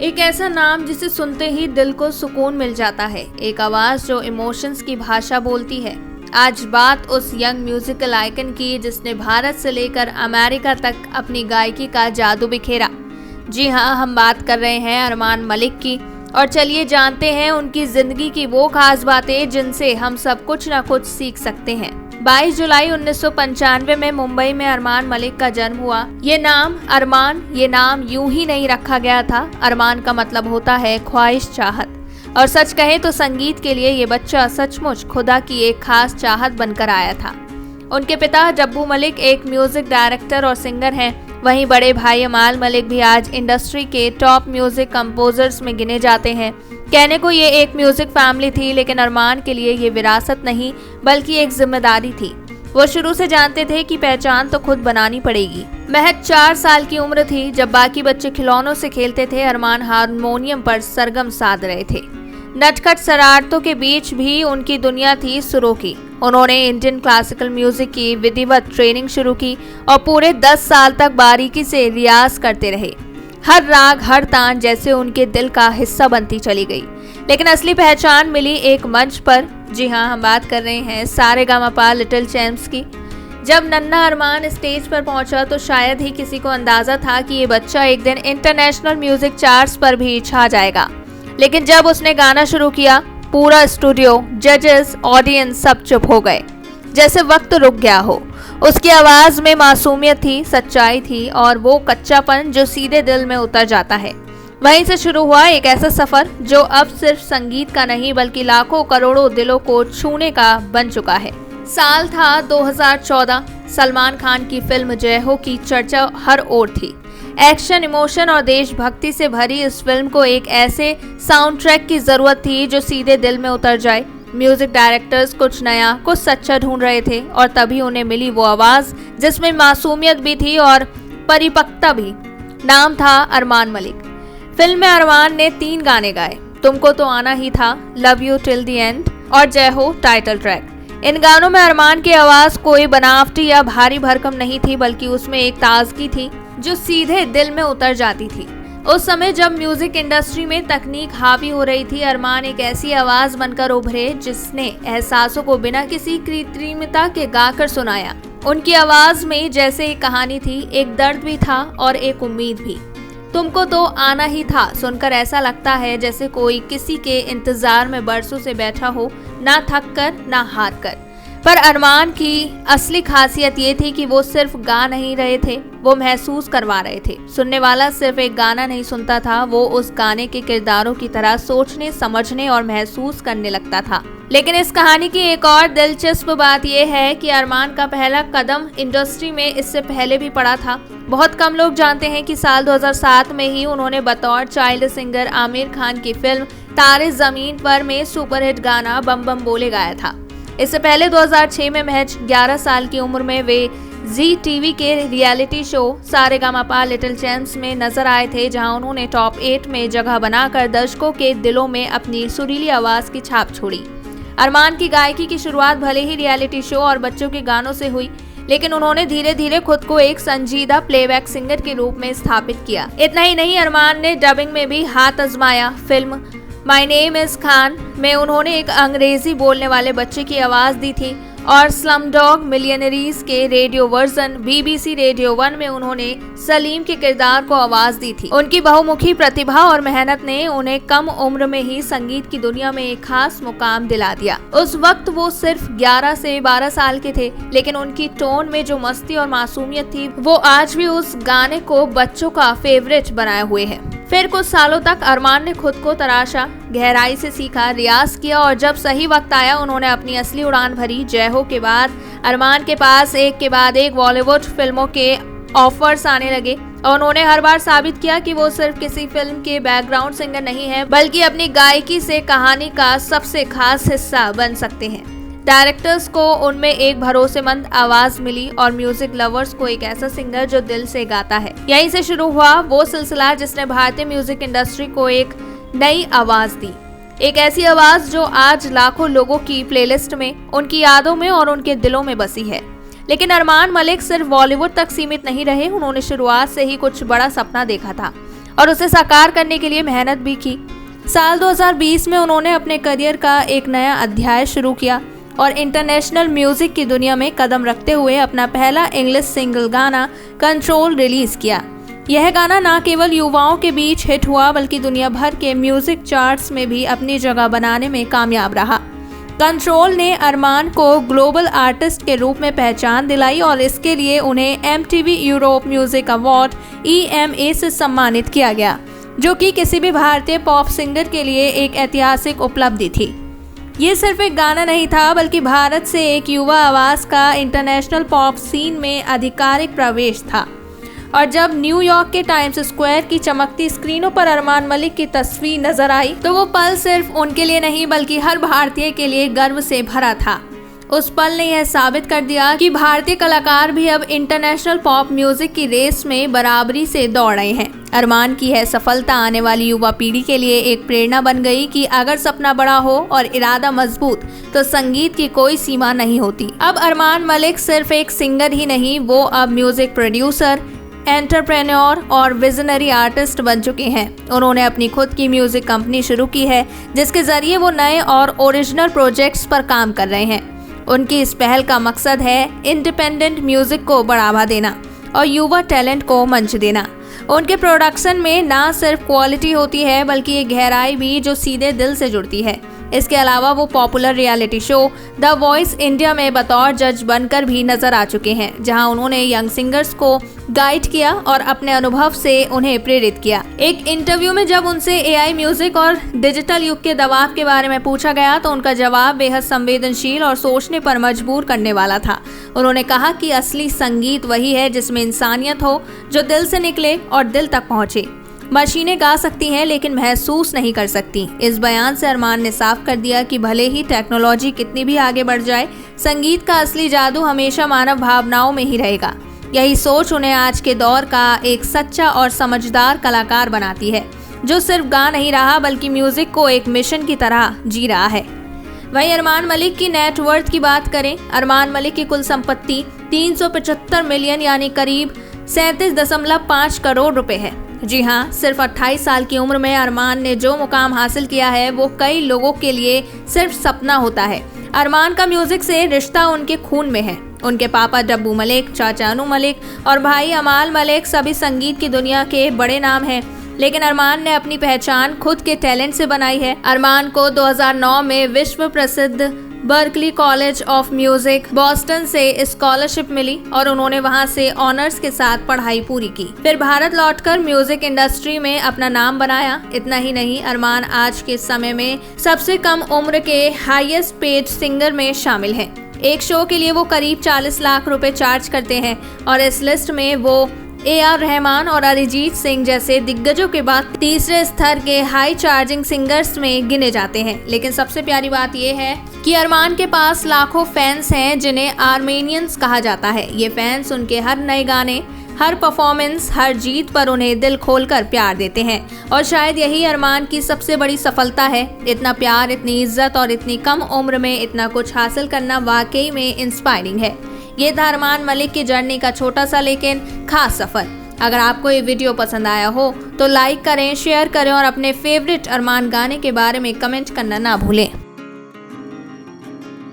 एक ऐसा नाम जिसे सुनते ही दिल को सुकून मिल जाता है, एक आवाज जो इमोशंस की भाषा बोलती है। आज बात उस यंग म्यूजिकल आइकन की जिसने भारत से लेकर अमेरिका तक अपनी गायकी का जादू बिखेरा। जी हाँ, हम बात कर रहे हैं अरमान मलिक की। और चलिए जानते हैं उनकी जिंदगी की वो खास बातें जिनसे हम सब कुछ ना कुछ सीख सकते हैं। 22 जुलाई 1995 में मुंबई में अरमान मलिक का जन्म हुआ। ये नाम अरमान यूं ही नहीं रखा गया था। अरमान का मतलब होता है ख्वाहिश, चाहत। और सच कहें तो संगीत के लिए ये बच्चा सचमुच खुदा की एक खास चाहत बनकर आया था। उनके पिता जब्बू मलिक एक म्यूजिक डायरेक्टर और सिंगर हैं। वहीं बड़े भाई अमाल मलिक भी आज इंडस्ट्री के टॉप म्यूजिक कंपोजर्स में गिने जाते हैं। कहने को ये एक म्यूजिक फैमिली थी, लेकिन अरमान के लिए ये विरासत नहीं बल्कि एक जिम्मेदारी थी। वो शुरू से जानते थे कि पहचान तो खुद बनानी पड़ेगी। महज 4 साल की उम्र थी जब बाकी बच्चे खिलौनों से खेलते थे, अरमान हारमोनियम पर सरगम साध रहे थे। नटखट शरारतों के बीच भी उनकी दुनिया थी सुरों की। उन्होंने इंडियन क्लासिकल म्यूजिक की विधिवत ट्रेनिंग शुरू की और पूरे 10 साल तक बारीकी से रियाज करते रहे। हर राग, हर तान जैसे उनके दिल का हिस्सा बनती चली गई। लेकिन असली पहचान मिली एक मंच पर। जी हाँ, हम बात कर रहे हैं सारेगामापा लिटिल चैंप्स की। जब नन्हा अरमान स्टेज पर पहुंचा तो शायद ही किसी को अंदाजा था कि ये बच्चा एक दिन इंटरनेशनल म्यूजिक चार्ट्स पर भी छा जाएगा। लेकिन जब उसने गाना शुरू किया, पूरा स्टूडियो, जजेस, ऑडियंस सब चुप हो गए, जैसे वक्त रुक गया हो। उसकी आवाज में मासूमियत थी, सच्चाई थी और वो कच्चापन जो सीधे दिल में उतर जाता है। वहीं से शुरू हुआ एक ऐसा सफर जो अब सिर्फ संगीत का नहीं बल्कि लाखों करोड़ों दिलों को छूने का बन चुका है। साल था 2014। सलमान खान की फिल्म जय हो की चर्चा हर ओर थी। एक्शन, इमोशन और देशभक्ति से भरी इस फिल्म को एक ऐसे साउंड ट्रैक की जरूरत थी जो सीधे दिल में उतर जाए। म्यूजिक डायरेक्टर्स कुछ नया, कुछ सच्चा ढूंढ रहे थे और तभी उन्हें मिली वो आवाज जिसमें मासूमियत भी थी और परिपक्वता भी। नाम था अरमान मलिक। फिल्म में अरमान ने 3 गाने गाए। तुमको तो आना ही था, love you till the end और जय हो टाइटल ट्रैक। इन गानों में अरमान की आवाज कोई बनावटी या भारी भरकम नहीं थी बल्कि उसमें एक ताजगी थी जो सीधे दिल में उतर जाती थी। उस समय जब म्यूजिक इंडस्ट्री में तकनीक हावी हो रही थी, अरमान एक ऐसी आवाज बनकर उभरे जिसने एहसासों को बिना किसी कृत्रिमता के गाकर सुनाया। उनकी आवाज में जैसे एक कहानी थी, एक दर्द भी था और एक उम्मीद भी। तुमको तो आना ही था सुनकर ऐसा लगता है जैसे कोई किसी के इंतजार में बरसों से बैठा हो, ना थक कर ना हार कर। पर अरमान की असली खासियत ये थी कि वो सिर्फ गा नहीं रहे थे, वो महसूस करवा रहे थे। सुनने वाला सिर्फ एक गाना नहीं सुनता था, वो उस गाने के किरदारों की तरह सोचने, समझने और महसूस करने लगता था। लेकिन इस कहानी की एक और दिलचस्प बात यह है कि अरमान का पहला कदम इंडस्ट्री में इससे पहले भी पड़ा था। बहुत कम लोग जानते हैं कि साल 2007 में ही उन्होंने बतौर चाइल्ड सिंगर आमिर खान की फिल्म तारे जमीन पर में सुपरहिट गाना बम बम बोले गाया था। इससे पहले 2006 में महज 11 साल की उम्र में वे जी टीवी के reality show Sa Re Ga Ma Pa little champs में नजर आए थे, जहां उन्होंने टॉप 8 में जगह बनाकर दर्शकों के दिलों में अपनी सुरीली आवाज की छाप छोड़ी। अरमान की गायकी की शुरुआत भले ही रियलिटी शो और बच्चों के गानों से हुई, लेकिन उन्होंने धीरे धीरे खुद को एक संजीदा प्लेबैक सिंगर के रूप में स्थापित किया। इतना ही नहीं, अरमान ने डबिंग में भी हाथ आजमाया। Film my name is Khan में उन्होंने एक अंग्रेजी बोलने वाले बच्चे की आवाज दी थी और स्लमडॉग मिलियनेरीज के रेडियो वर्जन BBC रेडियो 1 में उन्होंने सलीम के किरदार को आवाज दी थी। उनकी बहुमुखी प्रतिभा और मेहनत ने उन्हें कम उम्र में ही संगीत की दुनिया में एक खास मुकाम दिला दिया। उस वक्त वो सिर्फ 11 से 12 साल के थे, लेकिन उनकी टोन में जो मस्ती और मासूमियत थी वो आज भी उस गाने को बच्चों का फेवरेट बनाए हुए है। फिर कुछ सालों तक अरमान ने खुद को तराशा, गहराई से सीखा, रियाज किया और जब सही वक्त आया उन्होंने अपनी असली उड़ान भरी। जय हो के बाद अरमान के पास एक के बाद एक बॉलीवुड फिल्मों के ऑफर्स आने लगे और उन्होंने हर बार साबित किया कि वो सिर्फ किसी फिल्म के बैकग्राउंड सिंगर नहीं है बल्कि अपनी गायकी से कहानी का सबसे खास हिस्सा बन सकते हैं। डायरेक्टर्स को उनमें एक भरोसेमंद आवाज मिली और म्यूजिक लवर्स को एक ऐसा सिंगर जो दिल से गाता है। यहीं से शुरू हुआ वो सिलसिला जिसने भारतीय म्यूजिक इंडस्ट्री को एक नई आवाज दी, एक ऐसी आवाज जो आज लाखों लोगों की प्लेलिस्ट में, उनकी यादों में और उनके दिलों में बसी है। लेकिन अरमान मलिक सिर्फ बॉलीवुड तक सीमित नहीं रहे, उन्होंने शुरुआत से ही कुछ बड़ा सपना देखा था। और उसे साकार करने के लिए मेहनत भी की। साल 2020 में उन्होंने अपने करियर का एक नया अध्याय शुरू किया और इंटरनेशनल म्यूजिक की दुनिया में कदम रखते हुए अपना पहला इंग्लिश सिंगल गाना कंट्रोल रिलीज किया। यह गाना न केवल युवाओं के बीच हिट हुआ बल्कि दुनिया भर के म्यूजिक चार्ट्स में भी अपनी जगह बनाने में कामयाब रहा। कंट्रोल ने अरमान को ग्लोबल आर्टिस्ट के रूप में पहचान दिलाई और इसके लिए उन्हें MTV Europe music award EMA से सम्मानित किया गया, जो कि किसी भी भारतीय पॉप सिंगर के लिए एक ऐतिहासिक उपलब्धि थी। ये सिर्फ एक गाना नहीं था बल्कि भारत से एक युवा आवाज का इंटरनेशनल पॉप सीन में आधिकारिक प्रवेश था। और जब न्यूयॉर्क के टाइम्स स्क्वायर की चमकती स्क्रीनों पर अरमान मलिक की तस्वीर नजर आई तो वो पल सिर्फ उनके लिए नहीं बल्कि हर भारतीय के लिए गर्व से भरा था। उस पल ने यह साबित कर दिया कि भारतीय कलाकार भी अब इंटरनेशनल पॉप म्यूजिक की रेस में बराबरी से दौड़ रहे हैं। अरमान की यह सफलता आने वाली युवा पीढ़ी के लिए एक प्रेरणा बन गई कि अगर सपना बड़ा हो और इरादा मजबूत तो संगीत की कोई सीमा नहीं होती। अब अरमान मलिक सिर्फ एक सिंगर ही नहीं, वो अब म्यूजिक प्रोड्यूसर, एंटरप्रेन्योर और विजनरी आर्टिस्ट बन चुके हैं। उन्होंने अपनी खुद की म्यूजिक कंपनी शुरू की है जिसके जरिए वो नए और ओरिजिनल प्रोजेक्ट्स पर काम कर रहे हैं। उनकी इस पहल का मकसद है इंडिपेंडेंट म्यूजिक को बढ़ावा देना और युवा टैलेंट को मंच देना। उनके प्रोडक्शन में ना सिर्फ क्वालिटी होती है बल्कि एक गहराई भी जो सीधे दिल से जुड़ती है। इसके अलावा वो popular reality show the voice India में बतौर जज बनकर भी नजर आ चुके हैं, जहां उन्होंने यंग सिंगर्स को गाइड किया और अपने अनुभव से उन्हें प्रेरित किया। एक इंटरव्यू में जब उनसे AI म्यूजिक और डिजिटल युग के दबाव के बारे में पूछा गया तो उनका जवाब बेहद संवेदनशील और सोचने पर मजबूर करने वाला था। उन्होंने कहा कि असली संगीत वही है जिसमें इंसानियत हो, जो दिल से निकले और दिल तक पहुंचे। मशीनें गा सकती हैं लेकिन महसूस नहीं कर सकती। इस बयान से अरमान ने साफ कर दिया कि भले ही टेक्नोलॉजी कितनी भी आगे बढ़ जाए, संगीत का असली जादू हमेशा मानव भावनाओं में ही रहेगा। यही सोच उन्हें आज के दौर का एक सच्चा और समझदार कलाकार बनाती है, जो सिर्फ गा नहीं रहा बल्कि म्यूजिक को एक मिशन की तरह जी रहा है। वहीं अरमान मलिक की नेटवर्थ की बात करें, अरमान मलिक की कुल संपत्ति 375 मिलियन यानी करीब 37.5 करोड़ रुपए है। जी हाँ, सिर्फ 28 साल की उम्र में अरमान ने जो मुकाम हासिल किया है वो कई लोगों के लिए सिर्फ सपना होता है। अरमान का म्यूजिक से रिश्ता उनके खून में है। उनके पापा डब्बू मलिक, चाचा अनु मलिक और भाई अमाल मलिक सभी संगीत की दुनिया के बड़े नाम हैं, लेकिन अरमान ने अपनी पहचान खुद के टैलेंट से बनाई है। अरमान को 2009 में विश्व प्रसिद्ध Berkeley college of music Boston से स्कॉलरशिप मिली और उन्होंने वहां से ऑनर्स के साथ पढ़ाई पूरी की। फिर भारत लौटकर म्यूजिक इंडस्ट्री में अपना नाम बनाया। इतना ही नहीं, अरमान आज के समय में सबसे कम उम्र के हाईएस्ट पेड सिंगर में शामिल हैं। एक शो के लिए वो करीब 40 लाख रुपए चार्ज करते हैं और इस लिस्ट में वो AR रहमान और अरिजीत सिंह जैसे दिग्गजों के बाद तीसरे स्तर के हाई चार्जिंग सिंगर्स में गिने जाते हैं। लेकिन सबसे प्यारी बात यह है कि अरमान के पास लाखों फैंस हैं जिन्हें आर्मेनियंस कहा जाता है। ये फैंस उनके हर नए गाने, हर परफॉर्मेंस, हर जीत पर उन्हें दिल खोलकर प्यार देते हैं और शायद यही अरमान की सबसे बड़ी सफलता है। इतना प्यार, इतनी इज्जत और इतनी कम उम्र में इतना कुछ हासिल करना वाकई में इंस्पायरिंग है। ये था अरमान मलिक की जर्नी का छोटा सा लेकिन खास सफर। अगर आपको ये वीडियो पसंद आया हो तो लाइक करें, शेयर करें और अपने फेवरेट अरमान गाने के बारे में कमेंट करना ना भूलें।